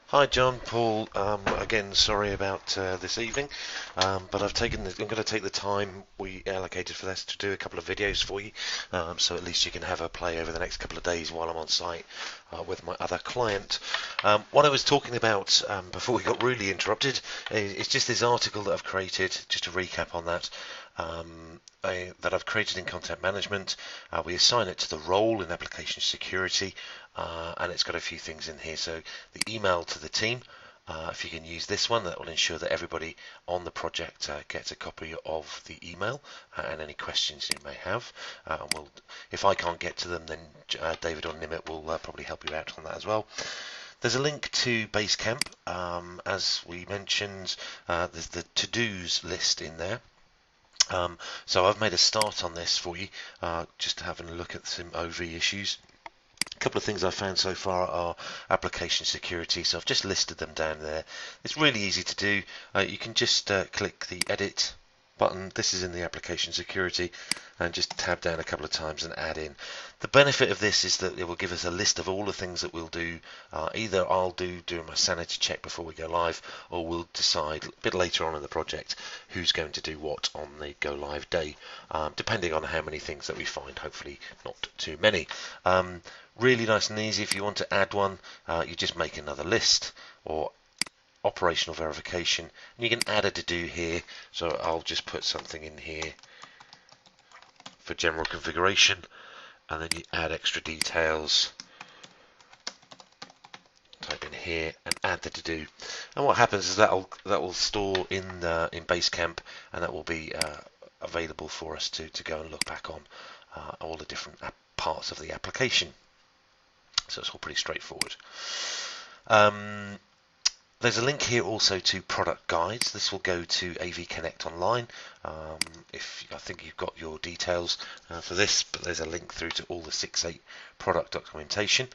Hi John, Paul. Again, sorry about this evening, but I'm going to take the time we allocated for this to do a couple of videos for you, so at least you can have a play over the next couple of days while I'm on site with my other client. What I was talking about before we got really interrupted is just this article that I've created, just to recap on that. That I've created in content management. We assign it to the role in application security, and it's got a few things in here. So the email to the team, if you can use this one, that will ensure that everybody on the project gets a copy of the email and any questions you may have. If I can't get to them, then David or Nimit will probably help you out on that as well. There's a link to Basecamp. As we mentioned, there's the to-dos list in there. So I've made a start on this for you, just having a look at some OV issues. A couple of things I've found so far are application security, so I've just listed them down there. It's really easy to do. You can just click the edit button. This is in the application security, and just tab down a couple of times and add in. The benefit of this is that it will give us a list of all the things that we'll do. Either I'll do during my sanity check before we go live, or we'll decide a bit later on in the project who's going to do what on the go live day, depending on how many things that we find. Hopefully not too many. Really nice and easy. If you want to add one, you just make another list or operational verification, and you can add a to-do here. So I'll just put something in here for general configuration, and then you add extra details, type in here and add the to-do, and what happens is that will store in Basecamp, and that will be available for us to go and look back on all the different parts of the application. So it's all pretty straightforward. There's a link here also to product guides. This will go to AV Connect Online. If I think you've got your details for this, but there's a link through to all the 6.8 product documentation.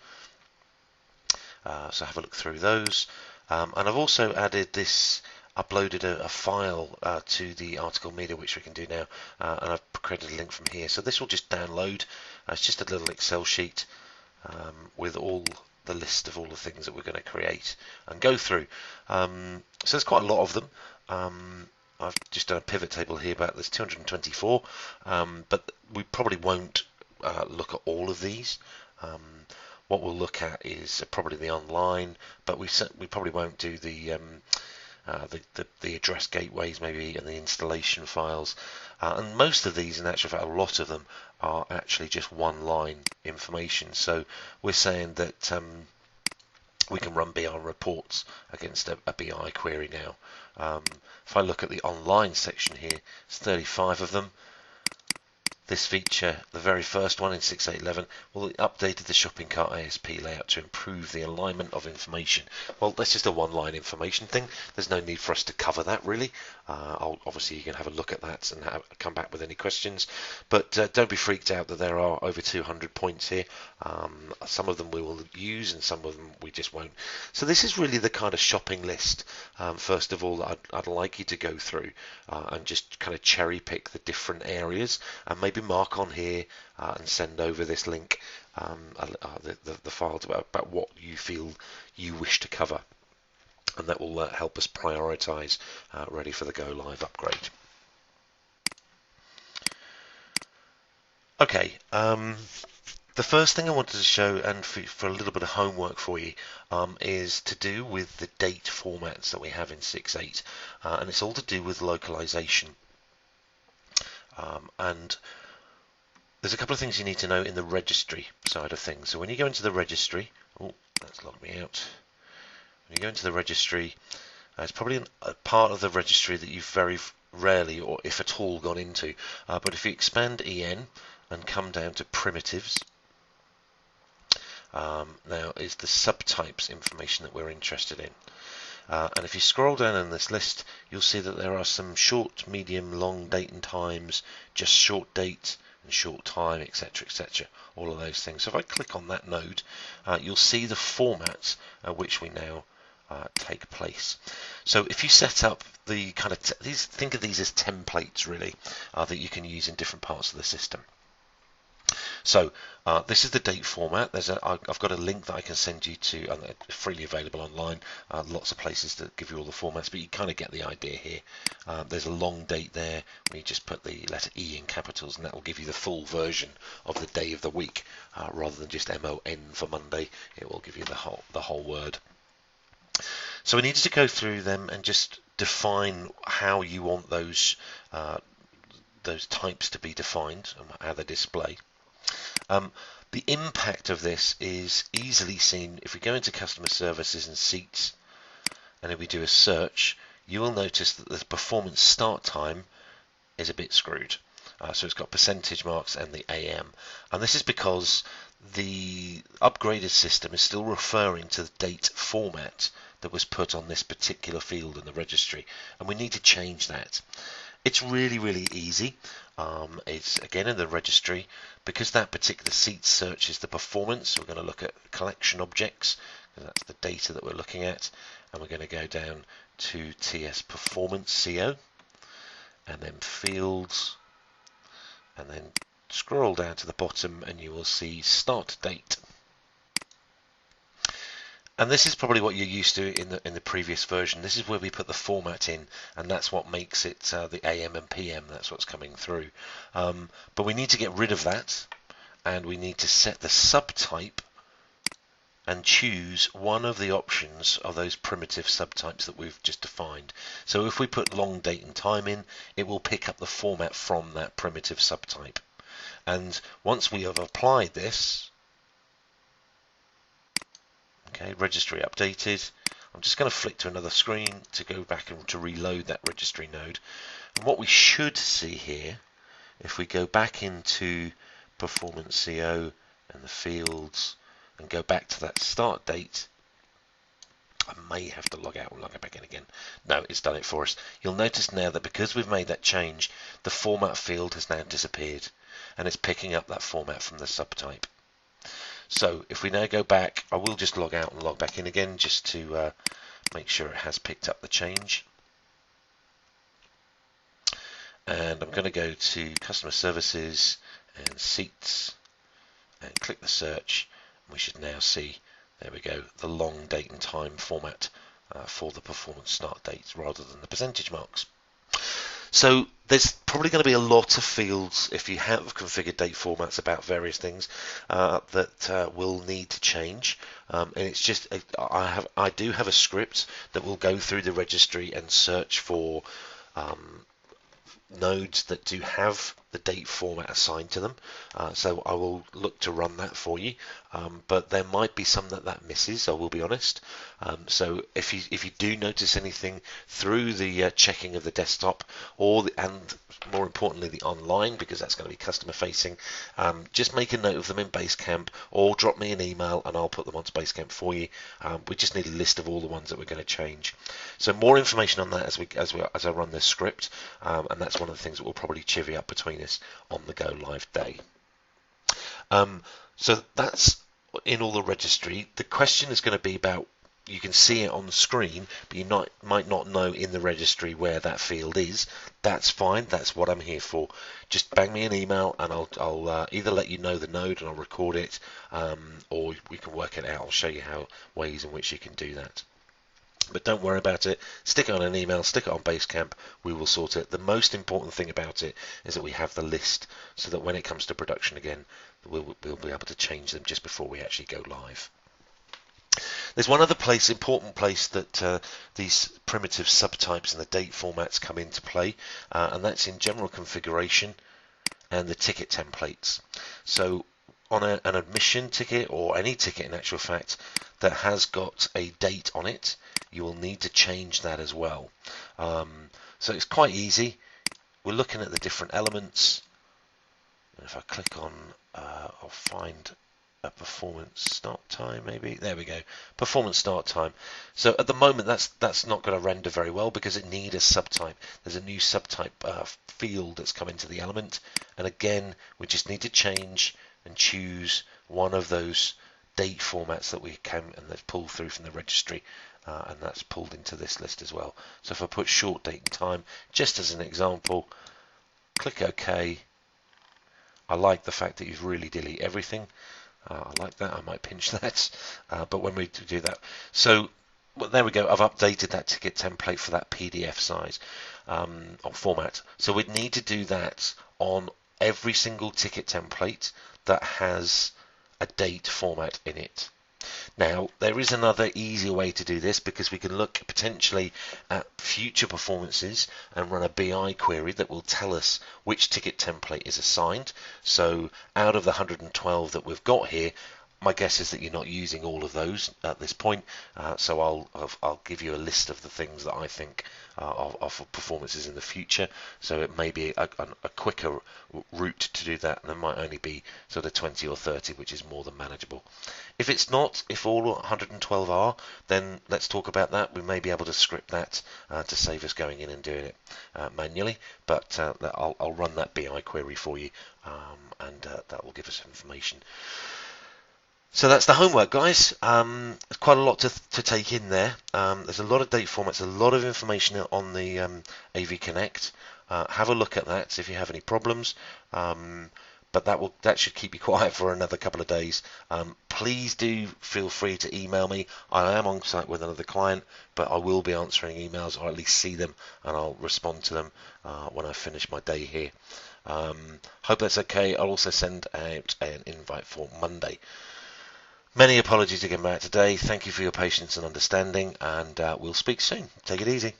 So have a look through those. And I've also added this, uploaded a file to the article media, which we can do now, and I've created a link from here. So this will just download. It's just a little Excel sheet with all the list of all the things that we're going to create and go through. So there's quite a lot of them. I've just done a pivot table here, but there's 224, but we probably won't look at all of these. What we'll look at is probably the online, but we probably won't do the address gateways maybe, and the installation files. And most of these, in actual fact, a lot of them are actually just one line information. So we're saying that we can run BI reports against a BI query now. If I look at the online section here, it's 35 of them. This feature, the very first one in 6.8.11, well, it updated the shopping cart ASP layout to improve the alignment of information. Well, that's just a one-line information thing. There's no need for us to cover that, really. Obviously, you can have a look at that and come back with any questions. But don't be freaked out that there are over 200 points here. Some of them we will use and some of them we just won't. So this is really the kind of shopping list, first of all, that I'd like you to go through and just kind of cherry pick the different areas, and maybe mark on here and send over this link, the files about what you feel you wish to cover, and that will help us prioritize ready for the go live upgrade. Okay, the first thing I wanted to show, and for a little bit of homework for you, is to do with the date formats that we have in 6.8, and it's all to do with localization. And there's a couple of things you need to know in the registry side of things. So when you go into the registry, oh, that's logged me out. When you go into the registry, it's probably a part of the registry that you've very rarely, or if at all, gone into. But if you expand EN and come down to primitives, now is the subtypes information that we're interested in. And if you scroll down in this list, you'll see that there are some short, medium, long date and times, just short date and short time, etc., etc., all of those things. So if I click on that node, you'll see the formats at which we now take place. So if you set up the kind of think of these as templates, really, that you can use in different parts of the system. So this is the date format. I've got a link that I can send you to, freely available online. Lots of places that give you all the formats, but you kind of get the idea here. There's a long date there where you just put the letter E in capitals, and that will give you the full version of the day of the week, rather than just MON for Monday. It will give you the whole word. So we needed to go through them and just define how you want those types to be defined and how they display. The impact of this is easily seen if we go into customer services and seats, and if we do a search, you will notice that the performance start time is a bit screwed. So it's got percentage marks and the AM, and this is because the upgraded system is still referring to the date format that was put on this particular field in the registry, and we need to change that. It's really easy. It's again in the registry, because that particular seat searches the performance. We're going to look at collection objects, because that's the data that we're looking at, and we're going to go down to TS Performance CO, and then Fields, and then scroll down to the bottom, and you will see Start Date. And this is probably what you're used to in the previous version. This is where we put the format in, and that's what makes it the AM and PM. That's what's coming through. But we need to get rid of that, and we need to set the subtype and choose one of the options of those primitive subtypes that we've just defined. So if we put long date and time in, it will pick up the format from that primitive subtype. And once we have applied this, okay, registry updated. I'm just going to flick to another screen to go back and to reload that registry node. And what we should see here, if we go back into Performance CO and the fields and go back to that start date, I may have to log out and log it back in again. No, it's done it for us. You'll notice now that because we've made that change, the format field has now disappeared, and it's picking up that format from the subtype. So if we now go back, I will just log out and log back in again just to make sure it has picked up the change. And I'm going to go to Customer Services and Seats and click the search. We should now see, there we go, the long date and time format for the performance start dates rather than the percentage marks. So there's probably going to be a lot of fields if you have configured date formats about various things that will need to change, and it's just I do have a script that will go through the registry and search for nodes that do have the date format assigned to them, so I will look to run that for you, but there might be some that misses, I will be honest. So if you do notice anything through the checking of the desktop and more importantly the online, because that's going to be customer facing, just make a note of them in Basecamp or drop me an email and I'll put them onto Basecamp for you. We just need a list of all the ones that we're going to change. So more information on that as I run this script, and that's one of the things that will probably chivvy up between us on the go live day. So that's in all the registry. The question is going to be about, you can see it on the screen, but you might not know in the registry where that field is. That's fine. That's what I'm here for. Just bang me an email and I'll either let you know the node and I'll record it, or we can work it out. I'll show you ways in which you can do that. But don't worry about it. Stick it on an email, stick it on Basecamp, we will sort it. The most important thing about it is that we have the list so that when it comes to production again, we'll be able to change them just before we actually go live. There's one other important place that these primitive subtypes and the date formats come into play, and that's in general configuration and the ticket templates. So on an admission ticket, or any ticket in actual fact, that has got a date on it, you will need to change that as well. So it's quite easy. We're looking at the different elements, and if I click on, I'll find a performance start time, maybe. There we go, performance start time. So at the moment that's not going to render very well because it needs a subtype. There's a new subtype field that's come into the element, and again we just need to change and choose one of those date formats that we can and they've pulled through from the registry, and that's pulled into this list as well. So if I put short date and time just as an example, click OK, I like the fact that you've really delete everything. I like that. I might pinch that, but when we do that, so well, there we go. I've updated that ticket template for that PDF size or format. So we'd need to do that on every single ticket template that has a date format in it. Now, there is another easier way to do this, because we can look potentially at future performances and run a BI query that will tell us which ticket template is assigned. So out of the 112 that we've got here, my guess is that you're not using all of those at this point, so I'll give you a list of the things that I think are for performances in the future. So it may be a quicker route to do that, and there might only be sort of 20 or 30, which is more than manageable. If it's not, if all 112 are, then let's talk about that. We may be able to script that to save us going in and doing it manually, but I'll run that BI query for you, and that will give us information. So that's the homework, guys. Quite a lot to take in there. There's a lot of date formats, a lot of information on the AV Connect. Have a look at that, see if you have any problems. But that should keep you quiet for another couple of days. Please do feel free to email me. I am on site with another client, but I will be answering emails, or at least see them, and I'll respond to them when I finish my day here. Hope that's okay. I'll also send out an invite for Monday. Many apologies again about today. Thank you for your patience and understanding, and we'll speak soon. Take it easy.